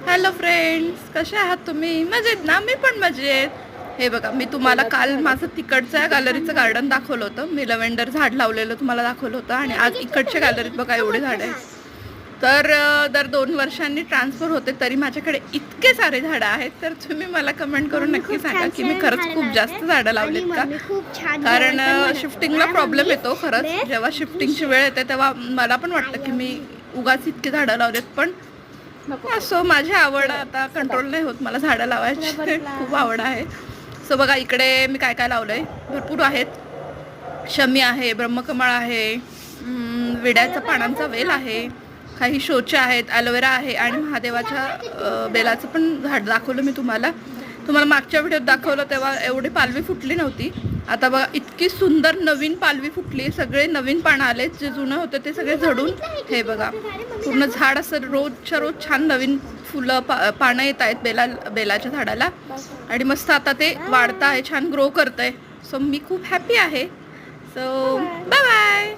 Hello friends, कसे आहात तुम्ही? मजेत ना? मी पण मजेत. हे बघा, मी तुम्हाला काल माझं तिकडच्या गॅलरीचं गार्डन दाखवलं होतं. मी लव्हेंडर झाड लावलेलं तुम्हाला दाखवलं होतं आणि आज इकडच्या गॅलरीत बघा एवढे झाड आहेत. तर दर 2 वर्षांनी ट्रान्सफर होते तरी माझ्याकडे इतके सारे झाडं आहेत. तर तुम्ही मला कमेंट करून नक्की सांगा की मी खरंच खूप जास्त झाडं लावलीत का? कारण शिफ्टिंगला प्रॉब्लेम येतो खरंच. जेव्हा शिफ्टिंगची वेळ येते तेव्हा मला पण वाटतं की मी उगाच इतकी झाडं लावलेत, पण सो माझी आवड आता कंट्रोल नाही होत. मला झाडं लावायची खूप आवड आहे. सो बघा इकडे मी काय काय लावलंय, भरपूर आहेत. शमी आहे, ब्रह्मकमळ आहे, विड्याचा पानांचा वेल आहे, काही शोचे आहेत, ॲलोवेरा आहे आणि महादेवाच्या बेलाचं पण झाड दाखवलं मी तुम्हाला. मागच्या व्हिडिओत दाखवलं तेव्हा एवढी पालवी फुटली नव्हती. आता बघा इतकी सुंदर नवीन पालवी फुटली. सगळे नवीन पानं आलेत, जे जुनं होतं ते सगळे झडून हे बघा पूर्ण झाड असं रोजच्या रोज छान नवीन फुलं पानं येत आहेत बेलाच्या झाडाला. आणि मस्त आता ते वाढतं आहे, छान ग्रो करत आहे. सो मी खूप हॅपी आहे. So bye bye.